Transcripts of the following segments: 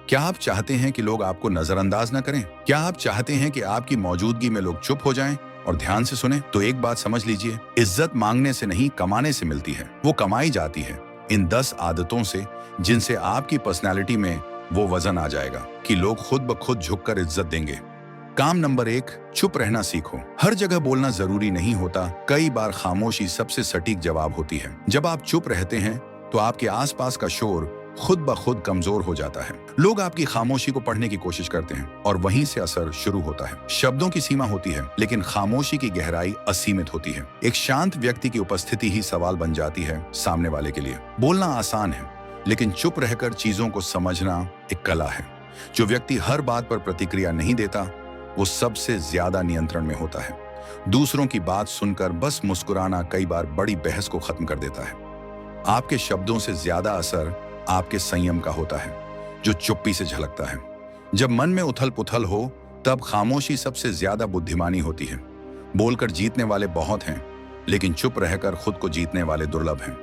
क्या आप चाहते हैं कि लोग आपको नजरअंदाज न करें? क्या आप चाहते हैं कि आपकी मौजूदगी में लोग चुप हो जाएं और ध्यान से सुने? तो एक बात समझ लीजिए, इज्जत मांगने से नहीं, कमाने से मिलती है। वो कमाई जाती है इन 10 आदतों से, जिनसे आपकी पर्सनैलिटी में वो वजन आ जाएगा कि लोग खुद ब खुद झुककर इज्जत देंगे। काम नंबर 1, चुप रहना सीखो। हर जगह बोलना जरूरी नहीं होता। कई बार खामोशी सबसे सटीक जवाब होती है। जब आप चुप रहते हैं तो आपके आसपास का शोर खुद ब खुद कमजोर हो जाता है। लोग आपकी खामोशी को पढ़ने की कोशिश करते हैं और वहीं से असर शुरू होता है। शब्दों की सीमा होती है, लेकिन खामोशी की गहराई असीमित होती है। एक शांत व्यक्ति की उपस्थिति ही सवाल बन जाती है सामने वाले के लिए। बोलना आसान है, लेकिन चुप रहकर चीजों को समझना एक कला है। जो व्यक्ति हर बात पर प्रतिक्रिया नहीं देता, वो सबसे ज्यादा नियंत्रण में होता है। दूसरों की बात सुनकर बस मुस्कुराना कई बार बड़ी बहस को खत्म कर देता है। आपके शब्दों से ज्यादा असर आपके संयम का होता है, जो चुप्पी से झलकता है। जब मन में उथल पुथल हो, तब खामोशी सबसे ज्यादा बुद्धिमानी होती है। बोलकर जीतने वाले बहुत हैं, लेकिन चुप रहकर खुद को जीतने वाले दुर्लभ हैं।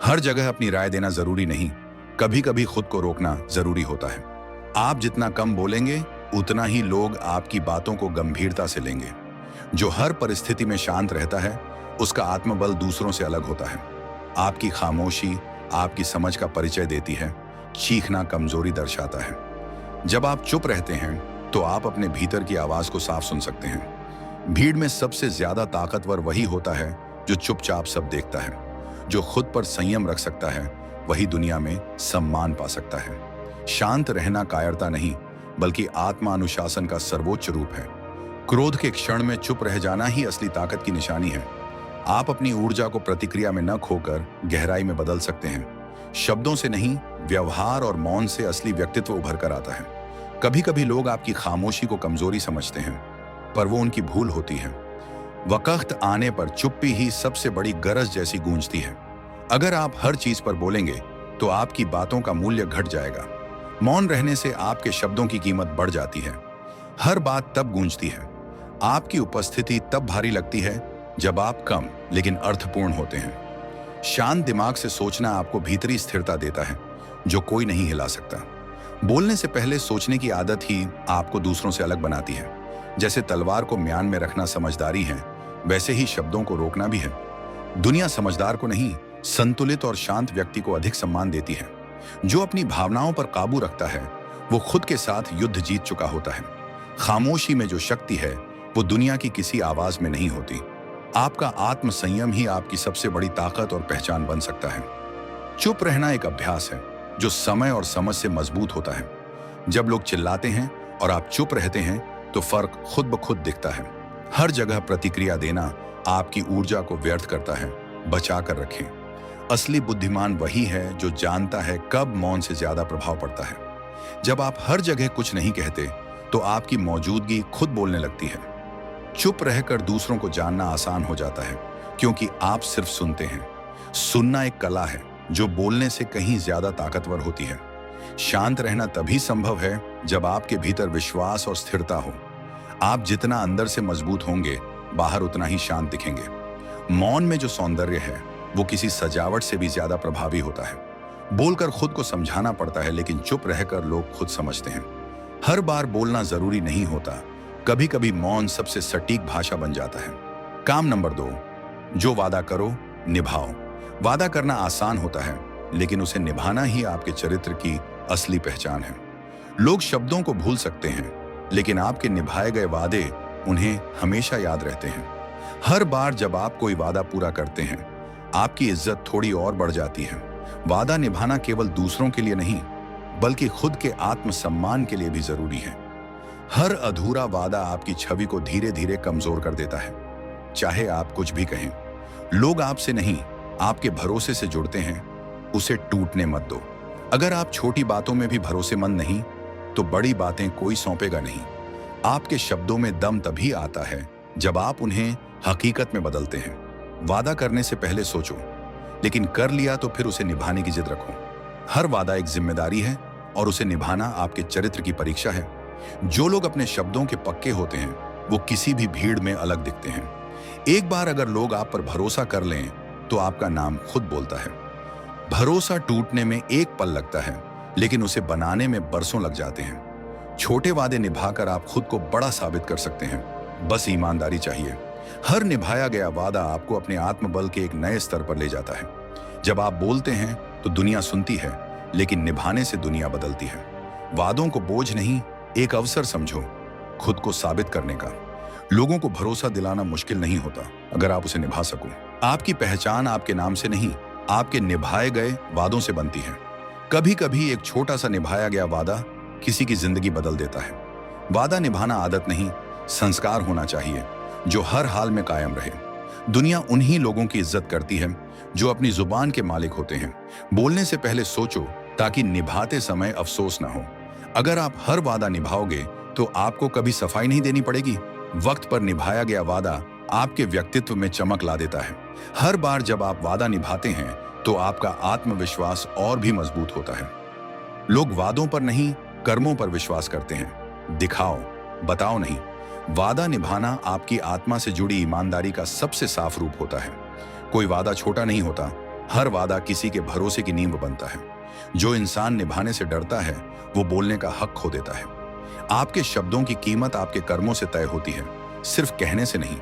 हर जगह अपनी राय देना जरूरी नहीं, कभी कभी खुद को रोकना जरूरी होता है। आप जितना कम बोलेंगे, उतना ही लोग आपकी बातों को गंभीरता से लेंगे। जो हर परिस्थिति में शांत रहता है, उसका आत्मबल दूसरों से अलग होता है। आपकी खामोशी आपकी समझ का परिचय देती है, चीखना कमजोरी दर्शाता है। जब आप चुप रहते हैं तो आप अपने भीतर की आवाज को साफ सुन सकते हैं। भीड़ में सबसे ज्यादा ताकतवर वही होता है जो चुपचाप सब देखता है। जो खुद पर संयम रख सकता है, वही दुनिया में सम्मान पा सकता है। शांत रहना कायरता नहीं, बल्कि आत्मानुशासन का सर्वोच्च रूप है। क्रोध के क्षण में चुप रह जाना ही असली ताकत की निशानी है। आप अपनी ऊर्जा को प्रतिक्रिया में न खोकर गहराई में बदल सकते हैं। शब्दों से नहीं, व्यवहार और मौन से असली व्यक्तित्व उभर कर आता है। कभी कभी लोग आपकी खामोशी को कमजोरी समझते हैं, पर वो उनकी भूल होती है। वक्त आने पर चुप्पी ही सबसे बड़ी गरज जैसी गूंजती है। अगर आप हर चीज पर बोलेंगे तो आपकी बातों का मूल्य घट जाएगा। मौन रहने से आपके शब्दों की कीमत बढ़ जाती है। हर बात तब गूंजती है, आपकी उपस्थिति तब भारी लगती है जब आप कम लेकिन अर्थपूर्ण होते हैं। शांत दिमाग से सोचना आपको भीतरी स्थिरता देता है, जो कोई नहीं हिला सकता। बोलने से पहले सोचने की आदत ही आपको दूसरों से अलग बनाती है। जैसे तलवार को म्यान में रखना समझदारी है, वैसे ही शब्दों को रोकना भी है। दुनिया समझदार को नहीं, संतुलित और शांत व्यक्ति को अधिक सम्मान देती है। जो अपनी भावनाओं पर काबू रखता है, वो खुद के साथ युद्ध जीत चुका होता है। खामोशी में जो शक्ति है, वो दुनिया की किसी आवाज में नहीं होती। आपका आत्म संयम ही आपकी सबसे बड़ी ताकत और पहचान बन सकता है। चुप रहना एक अभ्यास है जो समय और समझ से मजबूत होता है। जब लोग चिल्लाते हैं और आप चुप रहते हैं, तो फर्क खुद ब खुद दिखता है। हर जगह प्रतिक्रिया देना आपकी ऊर्जा को व्यर्थ करता है। बचा कर रखें। असली बुद्धिमान वही है जो जानता है कब मौन से ज्यादा प्रभाव पड़ता है। जब आप हर जगह कुछ नहीं कहते, तो आपकी मौजूदगी खुद बोलने लगती है। चुप रहकर दूसरों को जानना आसान हो जाता है, क्योंकि आप सिर्फ सुनते हैं। सुनना एक कला है जो बोलने से कहीं ज्यादा ताकतवर होती है। शांत रहना तभी संभव है जब आपके भीतर विश्वास और स्थिरता हो। आप जितना अंदर से मजबूत होंगे, बाहर उतना ही शांत दिखेंगे। मौन में जो सौंदर्य है, वो किसी सजावट से भी ज्यादा प्रभावी होता है। बोलकर खुद को समझाना पड़ता है, लेकिन चुप रहकर लोग खुद समझते हैं। हर बार बोलना जरूरी नहीं होता, कभी कभी मौन सबसे सटीक भाषा बन जाता है। काम नंबर 2, जो वादा करो निभाओ। वादा करना आसान होता है, लेकिन उसे निभाना ही आपके चरित्र की असली पहचान है। लोग शब्दों को भूल सकते हैं, लेकिन आपके निभाए गए वादे उन्हें हमेशा याद रहते हैं। हर बार जब आप कोई वादा पूरा करते हैं, आपकी इज्जत थोड़ी और बढ़ जाती है। वादा निभाना केवल दूसरों के लिए नहीं, बल्कि खुद के आत्मसम्मान के लिए भी जरूरी है। हर अधूरा वादा आपकी छवि को धीरे धीरे कमजोर कर देता है। चाहे आप कुछ भी कहें, लोग आपसे नहीं, आपके भरोसे से जुड़ते हैं। उसे टूटने मत दो। अगर आप छोटी बातों में भी भरोसेमंद नहीं, तो बड़ी बातें कोई सौंपेगा नहीं। आपके शब्दों में दम तभी आता है जब आप उन्हें हकीकत में बदलते हैं। वादा करने से पहले सोचो, लेकिन कर लिया तो फिर उसे निभाने की जिद रखो। हर वादा एक जिम्मेदारी है और उसे निभाना आपके चरित्र की परीक्षा है। जो लोग अपने शब्दों के पक्के होते हैं, वो किसी भी भीड़ में अलग दिखते हैं। एक बार अगर लोग आप पर भरोसा कर लें, तो आपका नाम खुद बोलता है। भरोसा टूटने में एक पल लगता है, लेकिन उसे बनाने में बरसों लग जाते हैं। छोटे वादे निभाकर आप खुद को बड़ा साबित कर सकते हैं। बस ईमानदारी चाहिए। हर निभाया गया वादा आपको अपने आत्मबल के एक नए स्तर पर ले जाता है। जब आप बोलते हैं तो दुनिया सुनती है, लेकिन निभाने से दुनिया बदलती है। वादों को बोझ नहीं, एक अवसर समझो खुद को साबित करने का। लोगों को भरोसा दिलाना मुश्किल नहीं होता अगर आप उसे निभा सको। आपकी पहचान आपके नाम से नहीं, आपके निभाए गए वादों से बनती है। कभी कभी एक छोटा सा निभाया गया वादा किसी की जिंदगी बदल देता है। वादा निभाना आदत नहीं, संस्कार होना चाहिए जो हर हाल में कायम रहे। दुनिया उन्हीं लोगों की इज्जत करती है जो अपनी जुबान के मालिक होते हैं। बोलने से पहले सोचो ताकि निभाते समय अफसोस ना हो। अगर आप हर वादा निभाओगे तो आपको कभी सफाई नहीं देनी पड़ेगी। वक्त पर निभाया गया वादा आपके व्यक्तित्व में चमक ला देता है। हर बार जब आप वादा निभाते हैं तो आपका आत्मविश्वास और भी मजबूत होता है। लोग वादों पर नहीं, कर्मों पर विश्वास करते हैं। दिखाओ, बताओ नहीं। वादा निभाना आपकी आत्मा से जुड़ी ईमानदारी का सबसे साफ रूप होता है। कोई वादा छोटा नहीं होता, हर वादा किसी के भरोसे की नींव बनता है। जो इंसान निभाने से डरता है वो बोलने का हक खो देता है। आपके शब्दों की कीमत आपके कर्मों से तय होती है, सिर्फ कहने से नहीं।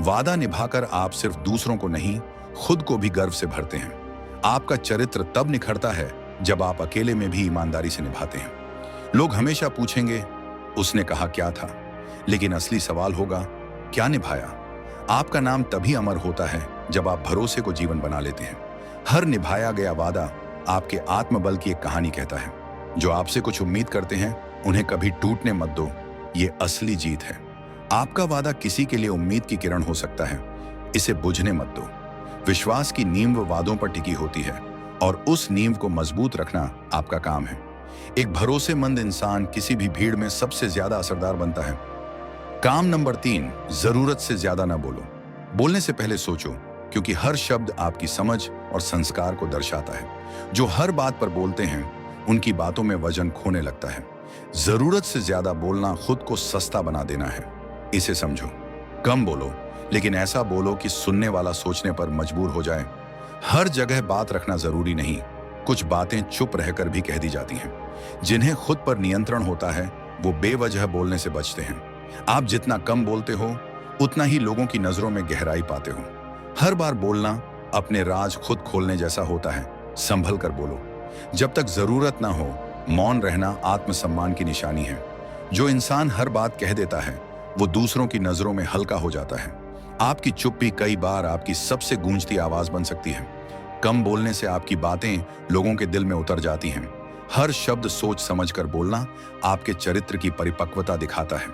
वादा निभाकर आप सिर्फ दूसरों को नहीं, खुद को भी गर्व से भरते हैं। आपका चरित्र तब निखरता है जब आप अकेले में भी ईमानदारी से निभाते हैं। लोग हमेशा पूछेंगे उसने कहा क्या था, लेकिन असली सवाल होगा क्या निभाया। आपका नाम तभी अमर होता है जब आप भरोसे को जीवन बना लेते हैं। हर निभाया गया वादा आपके आत्मबल की एक कहानी कहता है। जो आपसे कुछ उम्मीद करते हैं उन्हें कभी टूटने मत दो, ये असली जीत है। आपका वादा किसी के लिए उम्मीद की किरण हो सकता है, इसे बुझने मत दो। विश्वास की नींव वादों पर टिकी होती है और उस नींव को मजबूत रखना आपका काम है। एक भरोसेमंद इंसान किसी भी भीड़ में सबसे ज्यादा असरदार बनता है। काम नंबर 3, जरूरत से ज्यादा ना बोलो। बोलने से पहले सोचो, क्योंकि हर शब्द आपकी समझ और संस्कार को दर्शाता है। जो हर बात पर बोलते हैं उनकी बातों में वजन खोने लगता है। जरूरत से ज्यादा बोलना खुद को सस्ता बना देना है, इसे समझो। कम बोलो, लेकिन ऐसा बोलो कि सुनने वाला सोचने पर मजबूर हो जाए। हर जगह बात रखना जरूरी नहीं, कुछ बातें चुप रहकर भी कह दी जाती हैं। जिन्हें खुद पर नियंत्रण होता है वो बेवजह बोलने से बचते हैं। आप जितना कम बोलते हो उतना ही लोगों की नजरों में गहराई पाते हो। हर बार बोलना अपने राज खुद खोलने जैसा होता है, संभल कर बोलो। जब तक जरूरत ना हो, मौन रहना आत्मसम्मान की निशानी है। जो इंसान हर बात कह देता है वो दूसरों की नजरों में हल्का हो जाता है। आपकी चुप्पी कई बार आपकी सबसे गूंजती आवाज बन सकती है। कम बोलने से आपकी बातें लोगों के दिल में उतर जाती हैं। हर शब्द सोच समझकर बोलना आपके चरित्र की परिपक्वता दिखाता है।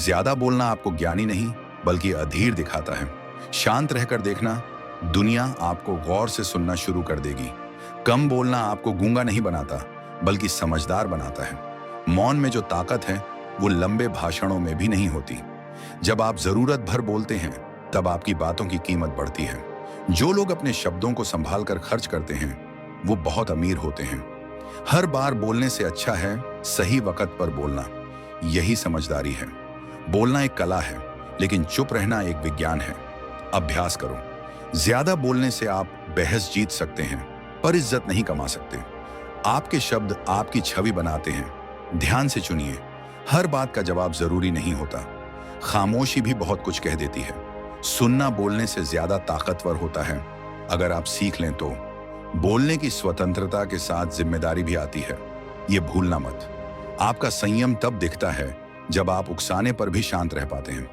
ज्यादा बोलना आपको ज्ञानी नहीं बल्कि अधीर दिखाता है। शांत रहकर देखना, दुनिया आपको गौर से सुनना शुरू कर देगी। कम बोलना आपको गूंगा नहीं बनाता बल्कि समझदार बनाता है। मौन में जो ताकत है वो लंबे भाषणों में भी नहीं होती। जब आप जरूरत भर बोलते हैं तब आपकी बातों की कीमत बढ़ती है। जो लोग अपने शब्दों को संभाल कर खर्च करते हैं वो बहुत अमीर होते हैं। हर बार बोलने से अच्छा है सही वक्त पर बोलना, यही समझदारी है। बोलना एक कला है, लेकिन चुप रहना एक विज्ञान है। अभ्यास करो। ज्यादा बोलने से आप बहस जीत सकते हैं पर इज्जत नहीं कमा सकते। आपके शब्द आपकी छवि बनाते हैं, ध्यान से चुनिए। हर बात का जवाब जरूरी नहीं होता। खामोशी भी बहुत कुछ कह देती है। सुनना बोलने से ज्यादा ताकतवर होता है अगर आप सीख लें तो। बोलने की स्वतंत्रता के साथ जिम्मेदारी भी आती है, ये भूलना मत। आपका संयम तब दिखता है जब आप उकसाने पर भी शांत रह पाते हैं।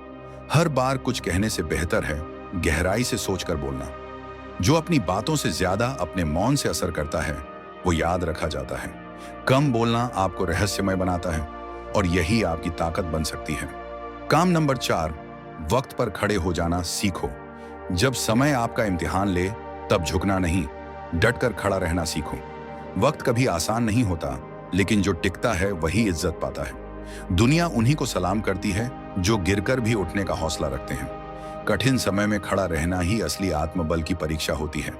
हर बार कुछ कहने से बेहतर है गहराई से सोचकर बोलना। जो अपनी बातों से ज्यादा अपने मौन से असर करता है वो याद रखा जाता है। कम बोलना आपको रहस्यमय बनाता है और यही आपकी ताकत बन सकती है। काम नंबर 4, वक्त पर खड़े हो जाना सीखो। जब समय आपका इम्तिहान ले तब झुकना नहीं, डटकर खड़ा रहना सीखो। वक्त कभी आसान नहीं होता, लेकिन जो टिकता है वही इज्जत पाता है। दुनिया उन्हीं को सलाम करती है जो गिरकर भी उठने का हौसला रखते हैं। कठिन समय में खड़ा रहना ही असली आत्मबल की परीक्षा होती है।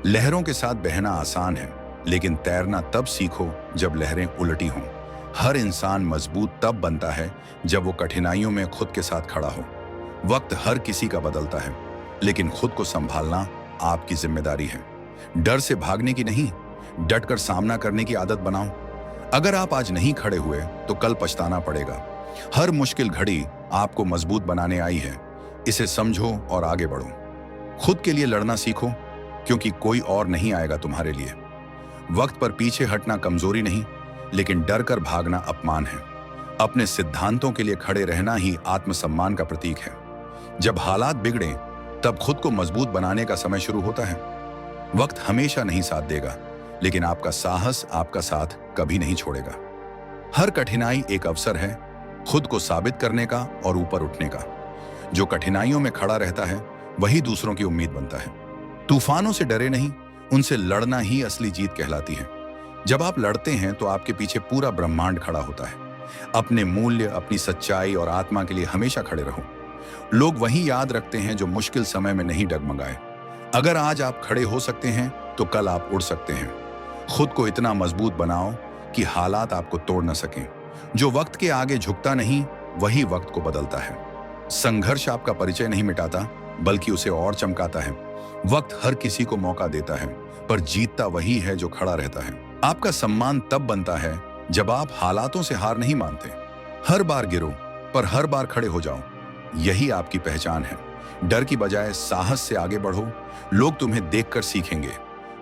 लहरों के साथ बहना आसान है, लेकिन तैरना तब सीखो जब लहरें उल्टी हों। हर इंसान मजबूत तब बनता है जब वो कठिनाइयों में खुद के साथ खड़ा हो। वक्त हर किसी का बदलता है, लेकिन खुद को संभालना आपकी जिम्मेदारी है। डर से भागने की नहीं, डटकर सामना करने की आदत बनाओ। अगर आप आज नहीं खड़े हुए तो कल पछताना पड़ेगा। हर मुश्किल घड़ी आपको मजबूत बनाने आई है। इसे समझो और आगे बढ़ो। खुद के लिए लड़ना सीखो, क्योंकि कोई और नहीं आएगा तुम्हारे लिए। वक्त पर पीछे हटना कमजोरी नहीं, लेकिन डर कर भागना अपमान है। अपने सिद्धांतों के लिए खड़े रहना ही आत्मसम्मान का प्रतीक है। जब हालात बिगड़े तब खुद को मजबूत बनाने का समय शुरू होता है। वक्त हमेशा नहीं साथ देगा, लेकिन आपका साहस आपका साथ कभी नहीं छोड़ेगा। हर कठिनाई एक अवसर है खुद को साबित करने का और ऊपर उठने का। जो कठिनाइयों में खड़ा रहता है वही दूसरों की उम्मीद बनता है। तूफानों से डरे नहीं, उनसे लड़ना ही असली जीत कहलाती है। जब आप लड़ते हैं तो आपके पीछे पूरा ब्रह्मांड खड़ा होता है। अपने मूल्य, अपनी सच्चाई और आत्मा के लिए हमेशा खड़े रहो। लोग वही याद रखते हैं जो मुश्किल समय में नहीं डगमगाए। अगर आज आप खड़े हो सकते हैं तो कल आप उड़ सकते हैं। खुद को इतना मजबूत बनाओ कि हालात आपको तोड़ न सकें। जो वक्त के आगे झुकता नहीं, वही वक्त को बदलता है। संघर्ष आपका परिचय नहीं मिटाता, बल्कि उसे और चमकाता है। वक्त हर किसी को मौका देता है, पर जीतता वही है जो खड़ा रहता है। आपका सम्मान तब बनता है जब आप हालातों से हार नहीं मानते। हर बार गिरो, पर हर बार खड़े हो जाओ। यही आपकी पहचान है। डर की बजाय साहस से आगे बढ़ो। लोग तुम्हें देखकर सीखेंगे।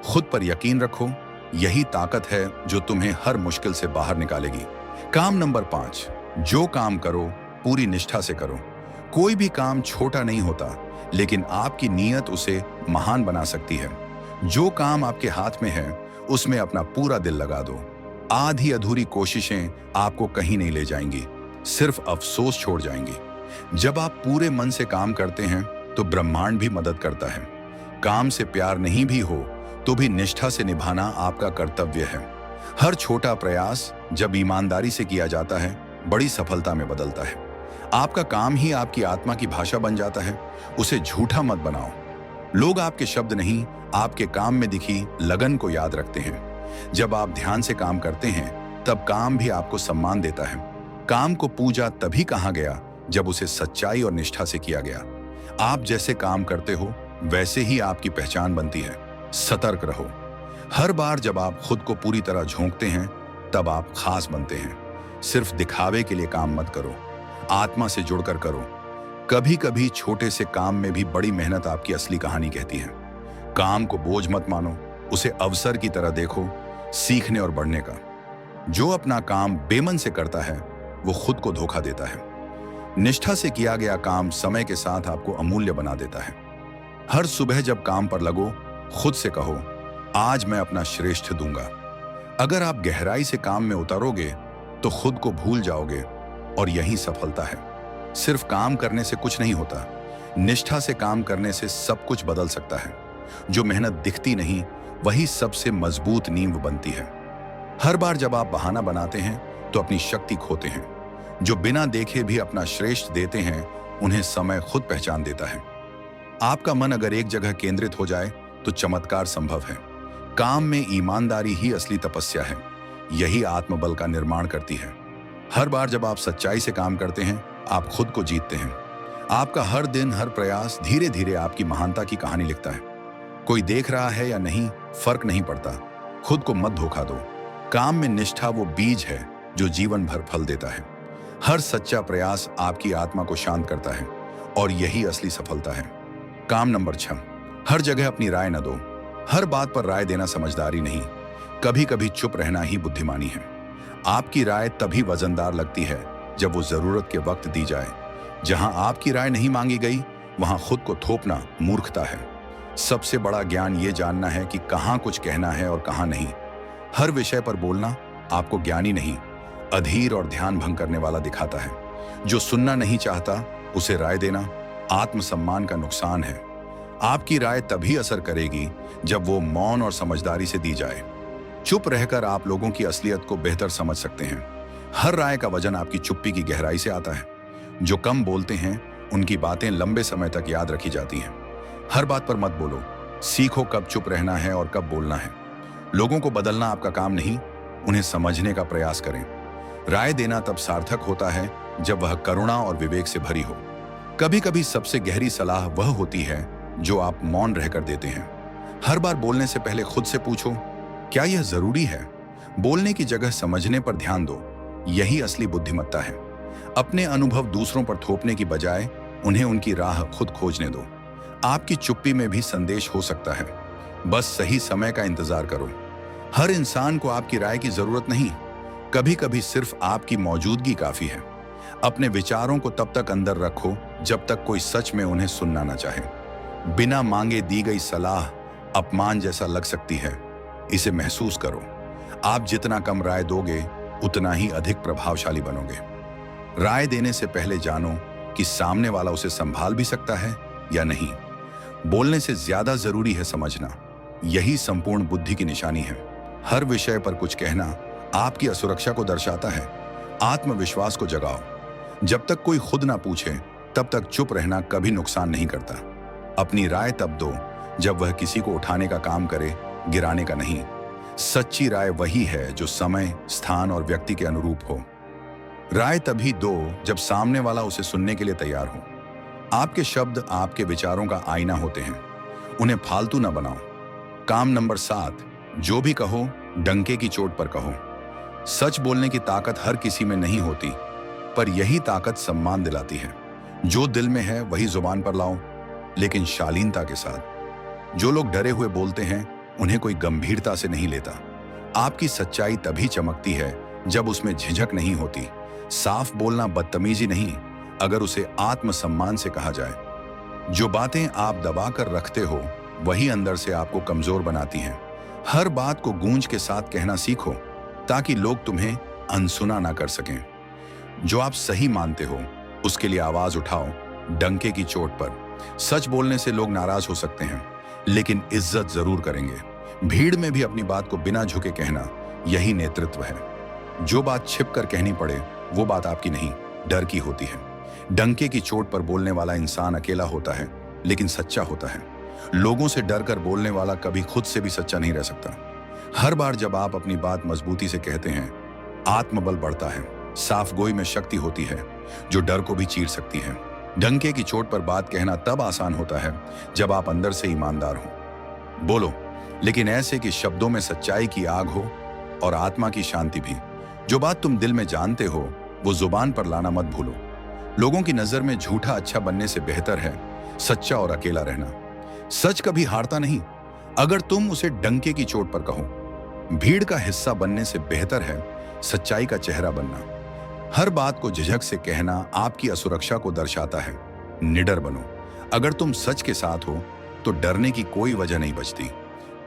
खुद पर यकीन रखो। यही ताकत है जो तुम्हें हर मुश्किल से बाहर निकालेगी। काम नंबर 5, जो काम करो पूरी निष्ठा से करो। कोई भी काम छोटा नहीं होता, लेकिन आपकी नीयत उसे महान बना सकती है। जो काम आपके हाथ में है उसमें अपना पूरा दिल लगा दो। आधी अधूरी कोशिशें आपको कहीं नहीं ले जाएंगी, सिर्फ अफसोस छोड़ जाएंगी। जब आप पूरे मन से काम करते हैं तो ब्रह्मांड भी मदद करता है। काम से प्यार नहीं भी हो तो भी निष्ठा से निभाना आपका कर्तव्य है। हर छोटा प्रयास जब ईमानदारी से किया जाता है, बड़ी सफलता में बदलता है। आपका काम ही आपकी आत्मा की भाषा बन जाता है। उसे झूठा मत बनाओ। लोग आपके शब्द नहीं, आपके काम में दिखी लगन को याद रखते हैं। जब आप ध्यान से काम करते हैं तब काम भी आपको सम्मान देता है। काम को पूजा तभी कहा गया जब उसे सच्चाई और निष्ठा से किया गया। आप जैसे काम करते हो वैसे ही आपकी पहचान बनती है। सतर्क रहो। हर बार जब आप खुद को पूरी तरह झोंकते हैं तब आप खास बनते हैं। सिर्फ दिखावे के लिए काम मत करो, आत्मा से जुड़कर करो। कभी कभी छोटे से काम में भी बड़ी मेहनत आपकी असली कहानी कहती है। काम को बोझ मत मानो, उसे अवसर की तरह देखो, सीखने और बढ़ने का। जो अपना काम बेमन से करता है वो खुद को धोखा देता है। निष्ठा से किया गया काम समय के साथ आपको अमूल्य बना देता है। हर सुबह जब काम पर लगो, खुद से कहो, आज मैं अपना श्रेष्ठ दूंगा। अगर आप गहराई से काम में उतरोगे तो खुद को भूल जाओगे, और यही सफलता है। सिर्फ काम करने से कुछ नहीं होता, निष्ठा से काम करने से सब कुछ बदल सकता है। जो मेहनत दिखती नहीं, वही सबसे मजबूत नींव बनती है। हर बार जब आप बहाना बनाते हैं तो अपनी शक्ति खोते हैं। जो बिना देखे भी अपना श्रेष्ठ देते हैं, उन्हें समय खुद पहचान देता है। आपका मन अगर एक जगह केंद्रित हो जाए तो चमत्कार संभव है। काम में ईमानदारी ही असली तपस्या है। यही आत्मबल का निर्माण करती है। हर बार जब आप सच्चाई से काम करते हैं, आप खुद को जीतते हैं। आपका हर दिन, हर प्रयास धीरे धीरे आपकी महानता की कहानी लिखता है। कोई देख रहा है या नहीं, फर्क नहीं पड़ता। खुद को मत धोखा दो। काम में निष्ठा वो बीज है जो जीवन भर फल देता है। हर सच्चा प्रयास आपकी आत्मा को शांत करता है, और यही असली सफलता है। काम नंबर 6, हर जगह अपनी राय न दो। हर बात पर राय देना समझदारी नहीं, कभी कभी चुप रहना ही बुद्धिमानी है। आपकी राय तभी वजनदार लगती है जब वो जरूरत के वक्त दी जाए। जहां आपकी राय नहीं मांगी गई, वहां खुद को थोपना मूर्खता है। सबसे बड़ा ज्ञान ये जानना है कि कहां कुछ कहना है और कहां नहीं। हर विषय पर बोलना आपको ज्ञानी नहीं, अधीर और ध्यान भंग करने वाला दिखाता है। जो सुनना नहीं चाहता, उसे राय देना आत्मसम्मान का नुकसान है। आपकी राय तभी असर करेगी जब वो मौन और समझदारी से दी जाए। चुप रहकर आप लोगों की असलियत को बेहतर समझ सकते हैं। हर राय का वजन आपकी चुप्पी की गहराई से आता है। जो कम बोलते हैं, उनकी बातें लंबे समय तक याद रखी जाती हैं। हर बात पर मत बोलो, सीखो कब चुप रहना है और कब बोलना है। लोगों को बदलना आपका काम नहीं, उन्हें समझने का प्रयास करें। राय देना तब सार्थक होता है जब वह करुणा और विवेक से भरी हो। कभी कभी सबसे गहरी सलाह वह होती है जो आप मौन रहकर देते हैं। हर बार बोलने से पहले खुद से पूछो, क्या यह जरूरी है? बोलने की जगह समझने पर ध्यान दो, यही असली बुद्धिमत्ता है। अपने अनुभव दूसरों पर थोपने की बजाय उन्हें उनकी राह खुद खोजने दो। आपकी चुप्पी में भी संदेश हो सकता है, बस सही समय का इंतजार करो। हर इंसान को आपकी राय की जरूरत नहीं, कभी कभी सिर्फ आपकी मौजूदगी काफी है। अपने विचारों को तब तक अंदर रखो जब तक कोई सच में उन्हें सुनना ना चाहे। बिना मांगे दी गई सलाह अपमान जैसा लग सकती है, इसे महसूस करो। आप जितना कम राय दोगे उतना ही अधिक प्रभावशाली बनोगे। राय देने से पहले जानो कि सामने वाला उसे संभाल भी सकता है या नहीं। बोलने से ज्यादा जरूरी है समझना, यही संपूर्ण बुद्धि की निशानी है। हर विषय पर कुछ कहना आपकी असुरक्षा को दर्शाता है। आत्मविश्वास को जगाओ। जब तक कोई खुद ना पूछे तब तक चुप रहना कभी नुकसान नहीं करता। अपनी राय तब दो जब वह किसी को उठाने का काम करे, गिराने का नहीं। सच्ची राय वही है जो समय, स्थान और व्यक्ति के अनुरूप हो। राय तभी दो जब सामने वाला उसे सुनने के लिए तैयार हो। आपके शब्द आपके विचारों का आईना होते हैं, उन्हें फालतू ना बनाओ। काम नंबर 7, जो भी कहो डंके की चोट पर कहो। सच बोलने की ताकत हर किसी में नहीं होती, पर यही ताकत सम्मान दिलाती है। जो दिल में है वही जुबान पर लाओ, लेकिन शालीनता के साथ। जो लोग डरे हुए बोलते हैं उन्हें कोई गंभीरता से नहीं लेता। आपकी सच्चाई तभी चमकती है जब उसमें झिझक नहीं होती। साफ बोलना बदतमीजी नहीं, अगर उसे आत्मसम्मान से कहा जाए। जो बातें आप दबाकर रखते हो वही अंदर से आपको कमजोर बनाती हैं। हर बात को गूंज के साथ कहना सीखो ताकि लोग तुम्हें अनसुना ना कर सकें। जो आप सही मानते हो उसके लिए आवाज उठाओ, डंके की चोट पर। सच बोलने से लोग नाराज हो सकते हैं, लेकिन इज्जत जरूर करेंगे। भीड़ में भी अपनी बात को बिना झुके कहना, यही नेतृत्व है। जो बात छिप कर कहनी पड़े वो बात आपकी नहीं, डर की होती है। डंके की चोट पर बोलने वाला इंसान अकेला होता है, लेकिन सच्चा होता है। लोगों से डरकर बोलने वाला कभी खुद से भी सच्चा नहीं रह सकता। हर बार जब आप अपनी बात मजबूती से कहते हैं, आत्मबल बढ़ता है। साफ गोई में शक्ति होती है जो डर को भी चीर सकती है। डंके की चोट पर बात कहना तब आसान होता है जब आप अंदर से ईमानदार हो। बोलो, लेकिन ऐसे कि शब्दों में सच्चाई की आग हो और आत्मा की शांति भी। जो बात तुम दिल में जानते हो वो जुबान पर लाना मत भूलो। लोगों की नजर में झूठा अच्छा बनने से बेहतर है सच्चा और अकेला रहना। सच कभी हारता नहीं, अगर तुम उसे डंके की चोट पर कहो। भीड़ का हिस्सा बनने से बेहतर है सच्चाई का चेहरा बनना। हर बात को झिझक से कहना आपकी असुरक्षा को दर्शाता है। निडर बनो। अगर तुम सच के साथ हो तो डरने की कोई वजह नहीं बचती।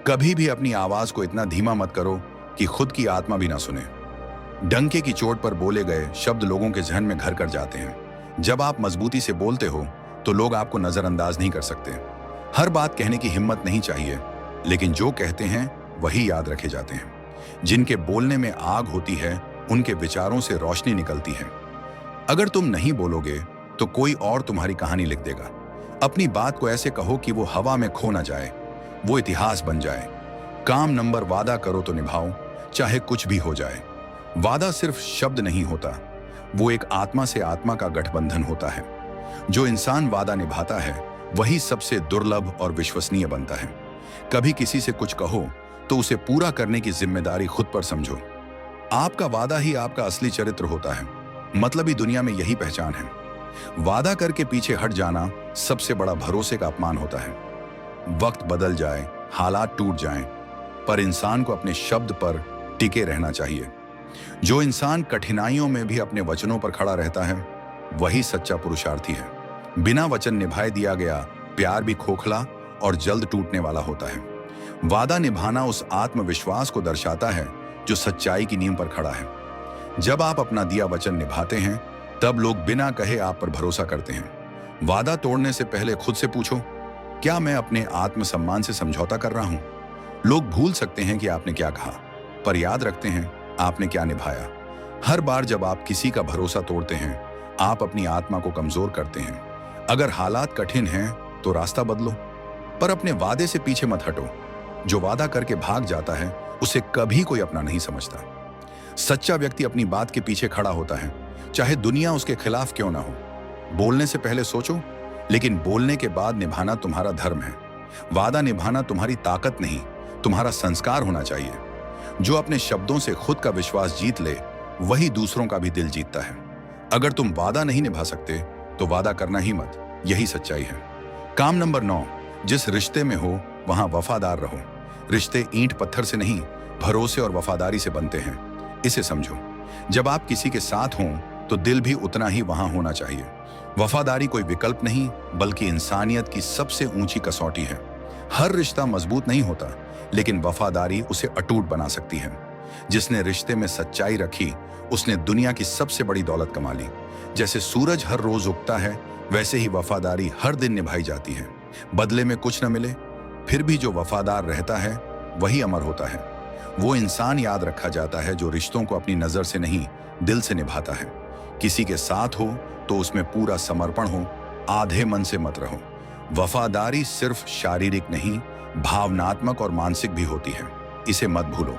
कभी भी अपनी आवाज को इतना धीमा मत करो कि खुद की आत्मा भी ना सुने। डंके की चोट पर बोले गए शब्द लोगों के जहन में घर कर जाते हैं। जब आप मजबूती से बोलते हो तो लोग आपको नजरअंदाज नहीं कर सकते। हर बात कहने की हिम्मत नहीं चाहिए, लेकिन जो कहते हैं वही याद रखे जाते हैं। जिनके बोलने में आग होती है उनके विचारों से रोशनी निकलती है। अगर तुम नहीं बोलोगे तो कोई और तुम्हारी कहानी लिख देगा। अपनी बात को ऐसे कहो कि वो हवा में खो ना जाए, वो इतिहास बन जाए। काम नंबर, वादा करो तो निभाओ, चाहे कुछ भी हो जाए। वादा सिर्फ शब्द नहीं होता, वो एक आत्मा से आत्मा का गठबंधन होता है। जो इंसान वादा निभाता है वही सबसे दुर्लभ और विश्वसनीय बनता है। कभी किसी से कुछ कहो तो उसे पूरा करने की जिम्मेदारी खुद पर समझो। आपका वादा ही आपका असली चरित्र होता है। मतलबी दुनिया में यही पहचान है। वादा करके पीछे हट जाना सबसे बड़ा भरोसे का अपमान होता है। वक्त बदल जाए, हालात टूट जाएं, पर इंसान को अपने शब्द पर टिके रहना चाहिए। जो इंसान कठिनाइयों में भी अपने वचनों पर खड़ा रहता है वही सच्चा पुरुषार्थी है। बिना वचन निभाए दिया गया प्यार भी खोखला और जल्द टूटने वाला होता है। वादा निभाना उस आत्मविश्वास को दर्शाता है जो सच्चाई की नींव पर खड़ा है। जब आप अपना दिया वचन निभाते हैं तब लोग बिना कहे आप पर भरोसा करते हैं। वादा तोड़ने से पहले खुद से पूछो, क्या मैं अपने आत्मसम्मान से समझौता कर रहा हूं? लोग भूल सकते हैं कि आपने क्या कहा, पर याद रखते हैं आपने क्या निभाया। हर बार जब आप किसी का भरोसा तोड़ते हैं आप अपनी आत्मा को कमजोर करते हैं। अगर हालात कठिन हैं तो रास्ता बदलो, पर अपने वादे से पीछे मत हटो। जो वादा करके भाग जाता है उसे कभी कोई अपना नहीं समझता। सच्चा व्यक्ति अपनी बात के पीछे खड़ा होता है, चाहे दुनिया उसके खिलाफ क्यों ना हो। बोलने से पहले सोचो, लेकिन बोलने के बाद निभाना तुम्हारा धर्म है। वादा निभाना तुम्हारी ताकत नहीं, तुम्हारा संस्कार होना चाहिए। जो अपने शब्दों से खुद का विश्वास जीत ले वही दूसरों का भी दिल जीतता है। अगर तुम वादा नहीं निभा सकते तो वादा करना ही मत, यही सच्चाई है। काम नंबर 9, जिस रिश्ते में हो वहां वफादार रहो। रिश्ते ईंट पत्थर से नहीं, भरोसे और वफादारी से बनते हैं। इसे समझो, जब आप किसी के साथ हों तो दिल भी उतना ही वहां होना चाहिए। वफादारी कोई विकल्प नहीं बल्कि इंसानियत की सबसे ऊंची कसौटी है। हर रिश्ता मजबूत नहीं होता, लेकिन वफादारी उसे अटूट बना सकती है। जिसने रिश्ते में सच्चाई रखी उसने दुनिया की सबसे बड़ी दौलत कमा ली। जैसे सूरज हर रोज उगता है वैसे ही वफादारी हर दिन निभाई जाती है। बदले में कुछ न मिले फिर भी जो वफादार रहता है वही अमर होता है। वो इंसान याद रखा जाता है जो रिश्तों को अपनी नजर से नहीं दिल से निभाता है। किसी के साथ हो तो उसमें पूरा समर्पण हो, आधे मन से मत रहो। वफादारी सिर्फ शारीरिक नहीं, भावनात्मक और मानसिक भी होती है, इसे मत भूलो।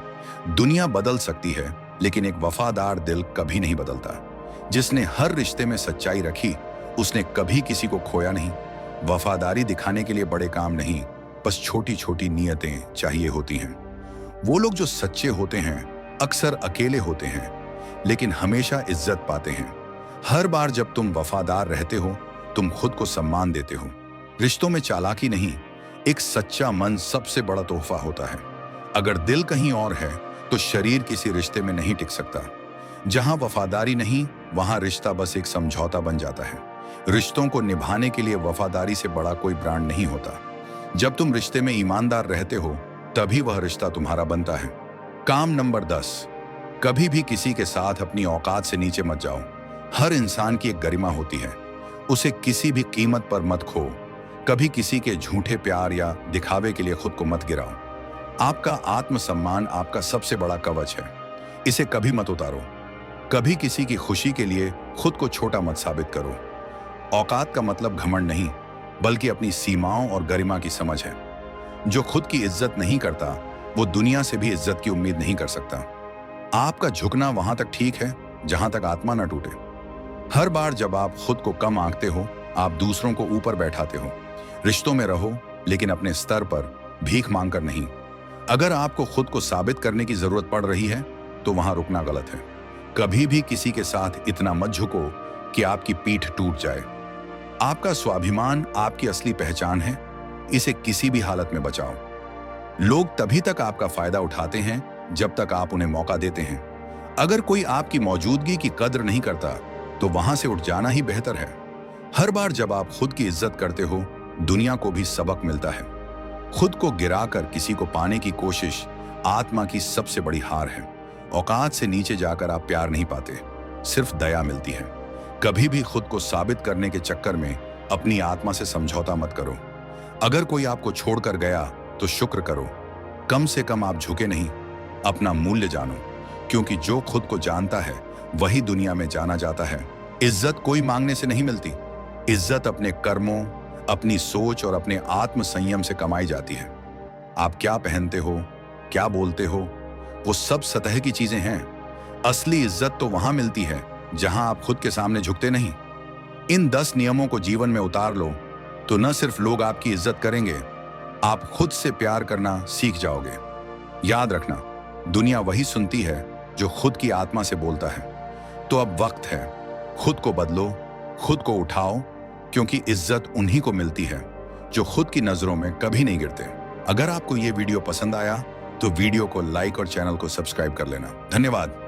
दुनिया बदल सकती है लेकिन एक वफादार दिल कभी नहीं बदलता। जिसने हर रिश्ते में सच्चाई रखी उसने कभी किसी को खोया नहीं। वफादारी दिखाने के लिए बड़े काम नहीं, बस छोटी छोटी नियतें चाहिए होती हैं। वो लोग जो सच्चे होते हैं अक्सर अकेले होते हैं लेकिन हमेशा इज्जत पाते हैं। हर बार जब तुम वफादार रहते हो तुम खुद को सम्मान देते हो। रिश्तों में चालाकी नहीं, एक सच्चा मन सबसे बड़ा तोहफा होता है। अगर दिल कहीं और है तो शरीर किसी रिश्ते में नहीं टिक सकता। जहां वफादारी नहीं वहां रिश्ता बस एक समझौता बन जाता है। रिश्तों को निभाने के लिए वफादारी से बड़ा कोई ब्रांड नहीं होता। जब तुम रिश्ते में ईमानदार रहते हो तभी वह रिश्ता तुम्हारा बनता है। काम नंबर 10, कभी भी किसी के साथ अपनी औकात से नीचे मत जाओ। हर इंसान की एक गरिमा होती है, उसे किसी भी कीमत पर मत खो। कभी किसी के झूठे प्यार या दिखावे के लिए खुद को मत गिराओ। आपका आत्मसम्मान आपका सबसे बड़ा कवच है, इसे कभी मत उतारो। कभी किसी की खुशी के लिए खुद को छोटा मत साबित करो। औकात का मतलब घमंड नहीं बल्कि अपनी सीमाओं और गरिमा की समझ है। जो खुद की इज्जत नहीं करता वो दुनिया से भी इज्जत की उम्मीद नहीं कर सकता। आपका झुकना वहां तक ठीक है जहां तक आत्मा न टूटे। हर बार जब आप खुद को कम आंकते हो आप दूसरों को ऊपर बैठाते हो। रिश्तों में रहो लेकिन अपने स्तर पर भीख मांगकर नहीं। अगर आपको खुद को साबित करने की जरूरत पड़ रही है तो वहां रुकना गलत है। कभी भी किसी के साथ इतना मत झुको कि आपकी पीठ टूट जाए। आपका स्वाभिमान आपकी असली पहचान है, इसे किसी भी हालत में बचाओ। लोग तभी तक आपका फायदा उठाते हैं जब तक आप उन्हें मौका देते हैं। अगर कोई आपकी मौजूदगी की कद्र नहीं करता तो वहां से उठ जाना ही बेहतर है। हर बार जब आप खुद की इज्जत करते हो दुनिया को भी सबक मिलता है। खुद को गिराकर किसी को पाने की कोशिश आत्मा की सबसे बड़ी हार है। औकात से नीचे जाकर आप प्यार नहीं पाते, सिर्फ दया मिलती है। कभी भी खुद को साबित करने के चक्कर में अपनी आत्मा से समझौता मत करो। अगर कोई आपको छोड़कर गया तो शुक्र करो, कम से कम आप झुके नहीं। अपना मूल्य जानो, क्योंकि जो खुद को जानता है वही दुनिया में जाना जाता है। इज्जत कोई मांगने से नहीं मिलती, इज्जत अपने कर्मों, अपनी सोच और अपने आत्म संयम से कमाई जाती है। आप क्या पहनते हो, क्या बोलते हो, वो सब सतह की चीजें हैं। असली इज्जत तो वहां मिलती है जहां आप खुद के सामने झुकते नहीं। इन 10 नियमों को जीवन में उतार लो तो न सिर्फ लोग आपकी इज्जत करेंगे, आप खुद से प्यार करना सीख जाओगे। याद रखना, दुनिया वही सुनती है जो खुद की आत्मा से बोलता है। तो अब वक्त है, खुद को बदलो, खुद को उठाओ, क्योंकि इज्जत उन्हीं को मिलती है जो खुद की नजरों में कभी नहीं गिरते। अगर आपको ये वीडियो पसंद आया तो वीडियो को लाइक और चैनल को सब्सक्राइब कर लेना। धन्यवाद।